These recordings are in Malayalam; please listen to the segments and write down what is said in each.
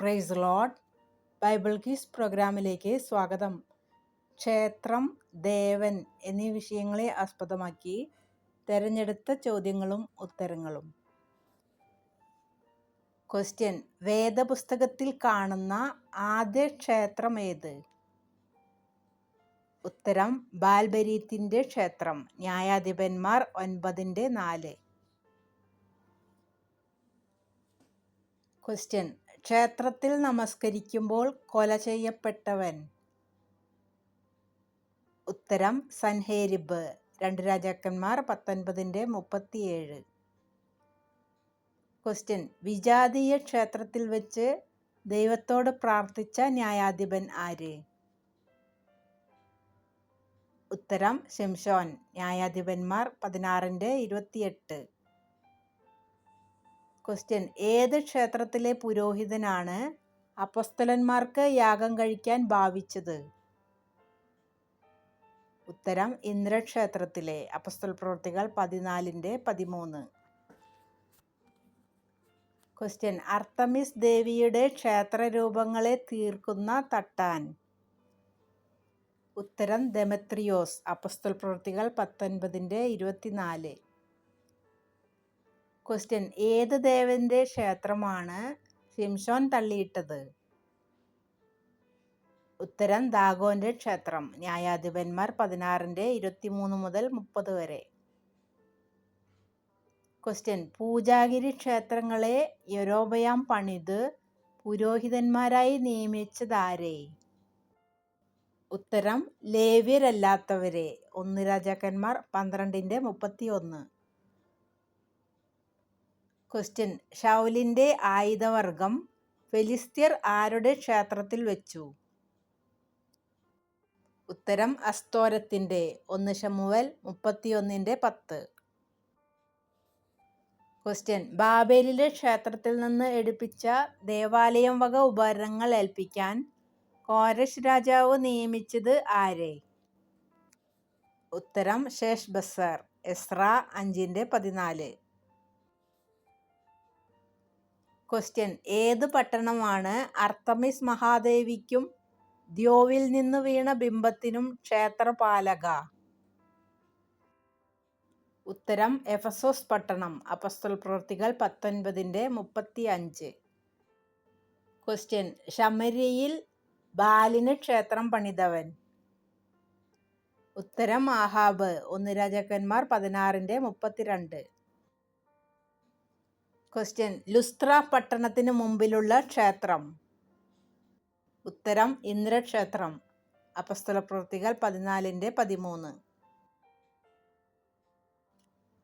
Praise Lord. ബൈബിൾ ക്വിസ് പ്രോഗ്രാമിലേക്ക് സ്വാഗതം. ക്ഷേത്രം, ദേവൻ എന്നീ വിഷയങ്ങളെ ആസ്പദമാക്കി തിരഞ്ഞെടുത്ത ചോദ്യങ്ങളും ഉത്തരങ്ങളും. ക്വസ്റ്റ്യൻ: വേദപുസ്തകത്തിൽ കാണുന്ന ആദ്യ ക്ഷേത്രം ഏത്? ഉത്തരം: ബാൽബരീത്തിന്റെ ക്ഷേത്രം. ന്യായാധിപന്മാർ 9:4. ക്വസ്റ്റ്യൻ: ക്ഷേത്രത്തിൽ നമസ്കരിക്കുമ്പോൾ കൊല ചെയ്യപ്പെട്ടവൻ? ഉത്തരം: സൻഹേരിബ്. 2 രാജാക്കന്മാർ 19:37. ക്വസ്റ്റ്യൻ: വിജാതീയ ക്ഷേത്രത്തിൽ വെച്ച് ദൈവത്തോട് പ്രാർത്ഥിച്ച ന്യായാധിപൻ ആര്? ഉത്തരം: ശിംശോൻ. ന്യായാധിപന്മാർ 16:28. ക്വസ്റ്റ്യൻ: ഏത് ക്ഷേത്രത്തിലെ പുരോഹിതനാണ് അപ്പോസ്തലന്മാർക്ക് യാഗം കഴിക്കാൻ ഭാവിച്ചത്? ഉത്തരം: ഇന്ദ്രക്ഷേത്രത്തിലെ. അപ്പോസ്തലപ്രവൃത്തികൾ 14:13. ക്വസ്റ്റ്യൻ: അർത്തമിസ് ദേവിയുടെ ക്ഷേത്രരൂപങ്ങളെ തീർക്കുന്ന തട്ടാൻ? ഉത്തരം: ദെമത്രിയോസ്. അപ്പോസ്തലപ്രവൃത്തികൾ 19:24. ക്വസ്റ്റ്യൻ: ഏത് ദേവന്റെ ക്ഷേത്രമാണ് ശിംശോൻ തള്ളിയിട്ടത്? ഉത്തരം: ദാഗോന്റെ ക്ഷേത്രം. ന്യായാധിപന്മാർ 16:23-30 വരെ. ക്വസ്റ്റ്യൻ: പൂജാഗിരി ക്ഷേത്രങ്ങളെ യൊരോബയാം പണിത് പുരോഹിതന്മാരായി നിയമിച്ചതാരെ? ഉത്തരം: ലേവ്യരല്ലാത്തവരെ. 1 രാജാക്കന്മാർ 12:31. ക്വസ്റ്റ്യൻ: ശൗലിന്റെ ആയുധവർഗം ഫെലിസ്ത്യർ ആരുടെ ക്ഷേത്രത്തിൽ വെച്ചു? ഉത്തരം: അസ്തോരത്തിന്റെ. 1 ശമൂവേൽ 31:10. ക്വസ്റ്റ്യൻ: ബാബേലിലെ ക്ഷേത്രത്തിൽ നിന്ന് എടുപ്പിച്ച ദേവാലയം വക ഉപകരണങ്ങൾ ഏൽപ്പിക്കാൻ കോരശ് രാജാവ് നിയമിച്ചത് ആരെ? ഉത്തരം: ശേഷ്ബസ്സർ. എസ്രാ 5:14. ക്വസ്റ്റ്യൻ: ഏത് പട്ടണമാണ് അർത്തമിസ് മഹാദേവിക്കും ദ്യോവിൽ നിന്ന് വീണ ബിംബത്തിനും ക്ഷേത്രപാലക? ഉത്തരം: എഫസോസ് പട്ടണം. അപ്പോസ്തലപ്രവൃത്തികൾ 19:35. ക്വസ്റ്റ്യൻ: ശമര്യയിൽ ബാലിന് ക്ഷേത്രം പണിതവൻ? ഉത്തരം: ആഹാബ്. 1 രാജാക്കന്മാർ 16:32. ക്വസ്റ്റ്യൻ: ലുസ്ത്ര പട്ടണത്തിന് മുമ്പിലുള്ള ക്ഷേത്രം? ഉത്തരം: ഇന്ദ്രക്ഷേത്രം. അപ്പോസ്തലപ്രവൃത്തികൾ 14:13.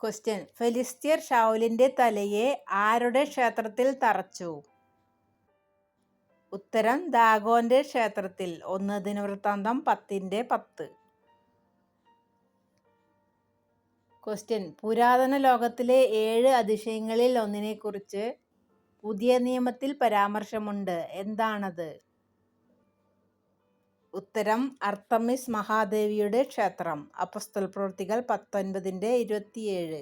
ക്വസ്റ്റ്യൻ: ഫെലിസ്ത്യർ ശൗലിന്റെ തലയെ ആരുടെ ക്ഷേത്രത്തിൽ തറച്ചു? ഉത്തരം: ദാഗോന്റെ ക്ഷേത്രത്തിൽ. 1 ദിനവൃത്താന്തം 10:10. ക്വസ്റ്റ്യൻ: പുരാതന ലോകത്തിലെ 7 അതിശയങ്ങളിൽ ഒന്നിനെക്കുറിച്ച് പുതിയ നിയമത്തിൽ പരാമർശമുണ്ട്. എന്താണത്? ഉത്തരം: അർത്തമിസ് മഹാദേവിയുടെ ക്ഷേത്രം. അപ്പോസ്തലപ്രവൃത്തികൾ 19:27.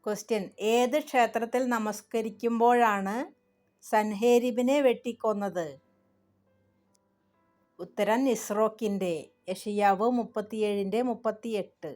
ക്വസ്റ്റ്യൻ: ഏത് ക്ഷേത്രത്തിൽ നമസ്കരിക്കുമ്പോഴാണ് സൻഹേരിബിനെ വെട്ടിക്കൊന്നത്? ഉത്തരം: നിസ്രോക്കിന്റെ. യെശയ്യാവ് 37:38.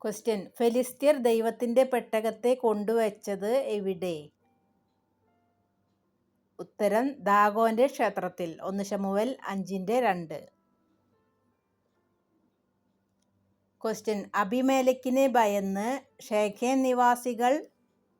ക്വസ്റ്റ്യൻ: ഫെലിസ്ത്യർ ദൈവത്തിന്റെ പെട്ടകത്തെ കൊണ്ടുവച്ചത് എവിടെ? ഉത്തരം: ദാഗോന്റെ ക്ഷേത്രത്തിൽ. 1 ശമൂവേൽ 5:2. ക്വസ്റ്റ്യൻ: അബിമേലെക്കിനെ ഭയന്ന് ഷേഖേം നിവാസികൾ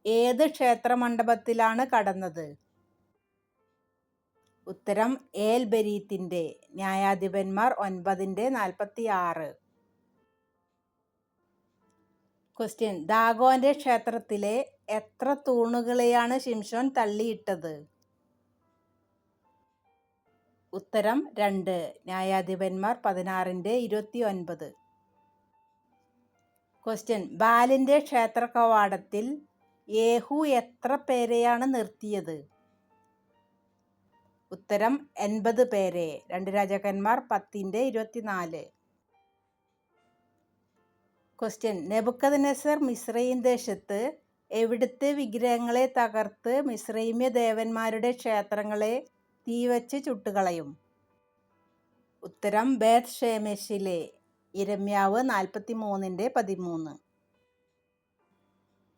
ഏത് ക്ഷേത്രമണ്ഡപത്തിലാണ് കടന്നത്? ഉത്തരം: ഏൽ ബരീത്തിന്റെ. ന്യായാധിപന്മാർ 9:46. ക്വസ്റ്റ്യൻ: ദാഗോന്റെ ക്ഷേത്രത്തിലെ എത്ര തൂണുകളെയാണ് ശിംശോൻ തള്ളിയിട്ടത്? ഉത്തരം: 2. ന്യായാധിപന്മാർ 16:29. ക്വസ്റ്റ്യൻ: ബാലിന്റെ ക്ഷേത്ര കവാടത്തിൽ യേഹൂ എത്ര പേരെയാണ് നിർത്തിയത്? ഉത്തരം: 80 പേരെ. 2 രാജാക്കന്മാർ 10:24. ക്വസ്റ്റ്യൻ: നെബൂഖദ്നേസർ മിസ്രയീം ദേശത്ത് എവിടുത്തെ വിഗ്രഹങ്ങളെ തകർത്ത് മിസ്രൈമ്യ ദേവന്മാരുടെ ക്ഷേത്രങ്ങളെ തീവച്ച് ചുട്ടുകളയും? ഉത്തരം ബേത്ത് ഷേമെശിലെ. യിരെമ്യാവ് 43:13.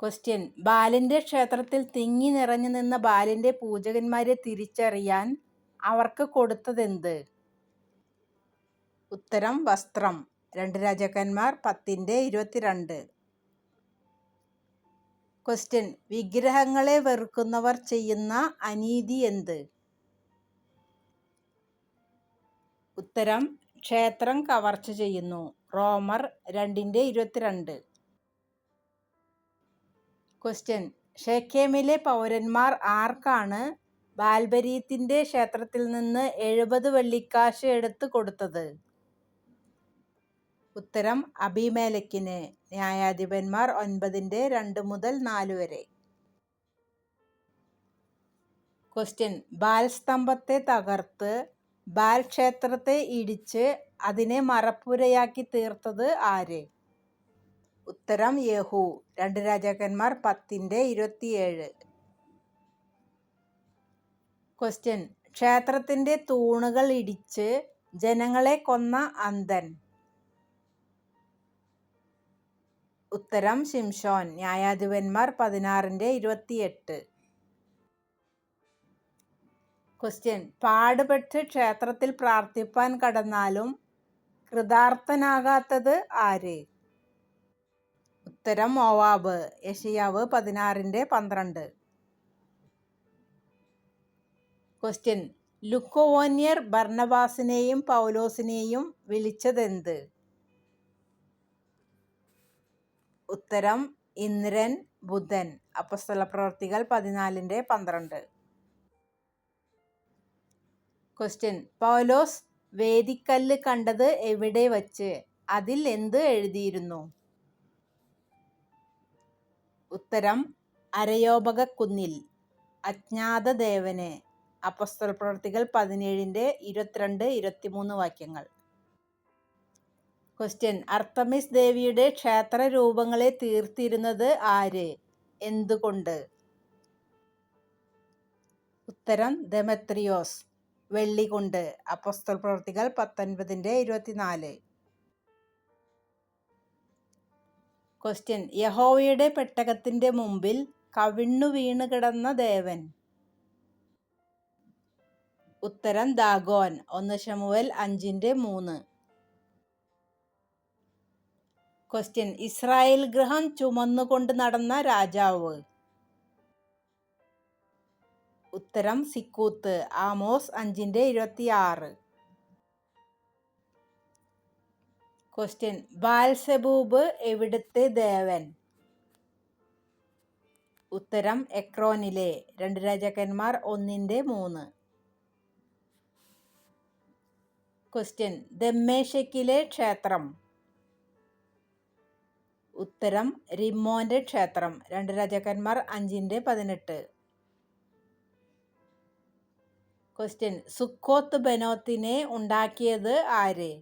ക്വസ്റ്റ്യൻ: ബാലിന്റെ ക്ഷേത്രത്തിൽ തിങ്ങി നിറഞ്ഞു നിന്ന ബാലിന്റെ പൂജകന്മാരെ തിരിച്ചറിയാൻ അവർക്ക് കൊടുത്തതെന്ത്? ഉത്തരം വസ്ത്രം. 2 രാജാക്കന്മാർ 10:22. ക്വസ്റ്റ്യൻ: വിഗ്രഹങ്ങളെ വെറുക്കുന്നവർ ചെയ്യുന്ന അനീതി എന്ത്? ഉത്തരം ക്ഷേത്രം കവർച്ച ചെയ്യുന്നു. റോമർ 2:22. ക്വസ്റ്റ്യൻ: ഷെഖേമിലെ പൗരന്മാർ ആർക്കാണ് ബാൽബരീത്തിന്റെ ക്ഷേത്രത്തിൽ നിന്ന് 70 വെള്ളിക്കാശ് എടുത്തു കൊടുത്തത്? ഉത്തരം അബീമേലെക്കിന്. ന്യായാധിപന്മാർ 9:2-4 വരെ. ക്വസ്റ്റ്യൻ: ബാൽ സ്തംഭത്തെ തകർത്ത് ബാൽ ക്ഷേത്രത്തെ ഇടിച്ച് അതിനെ മറപ്പുരയാക്കി തീർത്തത് ആര്? ഉത്തരം യേഹൂ. 2 രാജാക്കന്മാർ 10:27. ക്വസ്റ്റ്യൻ: ക്ഷേത്രത്തിന്റെ തൂണുകൾ ഇടിച്ച് ജനങ്ങളെ കൊന്ന അന്ധൻ? ഉത്തരം ശിംശോൻ. ന്യായാധിപന്മാർ 16:28. ക്വസ്റ്റ്യൻ: പാടുപെട്ട് ക്ഷേത്രത്തിൽ പ്രാർത്ഥിപ്പാൻ കടന്നാലും കൃതാർത്ഥനാകാത്തത് ആര്? ഉത്തരം മോവാബ്. യെശയ്യാവ് 16:12. ക്വസ്റ്റ്യൻ: ലുക്കോവോന്യർ ബർന്നബാസിനെയും പൗലോസിനെയും വിളിച്ചതെന്ത്? ഉത്തരം ഇന്ദ്രൻ, ബുധൻ. അപ്പോസ്തലപ്രവൃത്തികൾ 14:12. ക്വസ്റ്റ്യൻ: പൗലോസ് വേദിക്കല്ല് കണ്ടത് എവിടെ വച്ച്? അതിൽ എന്ത് എഴുതിയിരുന്നു? ഉത്തരം അരയോപഗക്കുന്നിൽ. അജ്ഞാത ദേവന്. അപ്പോസ്തലപ്രവൃത്തികൾ 17:22-23 വാക്യങ്ങൾ. ക്വസ്റ്റ്യൻ: അർത്തമിസ് ദേവിയുടെ ക്ഷേത്രരൂപങ്ങളെ തീർത്തിരുന്നത് ആര്? എന്തുകൊണ്ട്? ഉത്തരം ദെമത്രിയോസ്. വെള്ളി കൊണ്ട്. അപ്പോസ്തലപ്രവൃത്തികൾ 19:24. ക്വസ്റ്റ്യൻ: യഹോവയുടെ പെട്ടകത്തിന്റെ മുമ്പിൽ കവിണ്ണു വീണ് കിടന്ന ദേവൻ? ഉത്തരം ദാഗോൻ. 1 ശമൂവേൽ 5:3. ക്വസ്റ്റ്യൻ: ഇസ്രായേൽ ഗൃഹം ചുമന്നുകൊണ്ട് നടന്ന രാജാവ്? ഉത്തരം സിക്കൂത്ത്. ആമോസ് 5:26. ക്വസ്റ്റ്യൻ: ബാൽസെബൂബ് എവിടുത്തെ ദേവൻ? ഉത്തരം എക്രോനിലെ. 2 രാജാക്കന്മാർ 1:3. ക്വസ്റ്റ്യൻ: ദമ്മേശെക്കിലെ ക്ഷേത്രം? ഉത്തരം റിമ്മോന്റെ ക്ഷേത്രം. 2 രാജാക്കന്മാർ 5:18. ക്വസ്റ്റ്യൻ: സുക്കോത്ത് ബെനോത്തിനെ ഉണ്ടാക്കിയത് ആര്?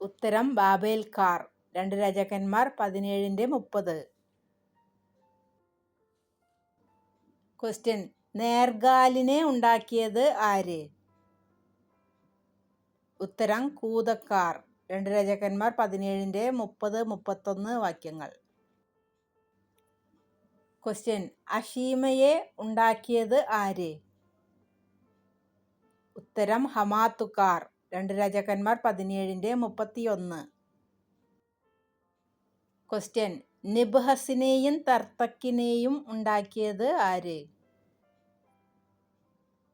ഉത്തരം ബാബേൽക്കാർ. 2 രാജാക്കന്മാർ 17:30. ക്വസ്റ്റ്യൻ: നേർഗാലിനെ ഉണ്ടാക്കിയത് ആര്? ഉത്തരം കൂതക്കാർ. 2 രാജാക്കന്മാർ 17:30-31 വാക്യങ്ങൾ. ക്വസ്റ്റ്യൻ: അഷീമയെ ഉണ്ടാക്കിയത് ആര്? ഉത്തരം ഹമാത്തുകാർ. 2 രാജാക്കന്മാർ 17:31. ക്വസ്റ്റ്യൻ: നിബ്ഹസിനെയും തർത്തക്കിനെയും ഉണ്ടാക്കിയത് ആര്?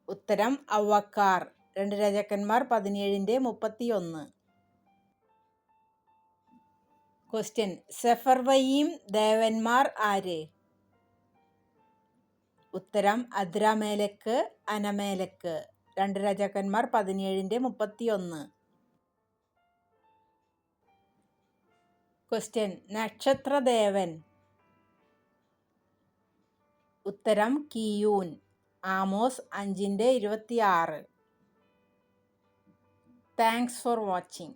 ഉത്തരം അവ്വക്കാർ. 2 രാജാക്കന്മാർ 17:31. ക്വസ്റ്റ്യൻ: സെഫർവയീം ദേവന്മാർ ആര്? ഉത്തരം അദ്രമേലെക്ക്, അനമേലെക്ക്. 2 രാജാക്കന്മാർ 17:31. ക്വസ്റ്റ്യൻ: നക്ഷത്രദേവൻ? ഉത്തരം കിയൂൻ. ആമോസ് 5:26. Thanks for watching.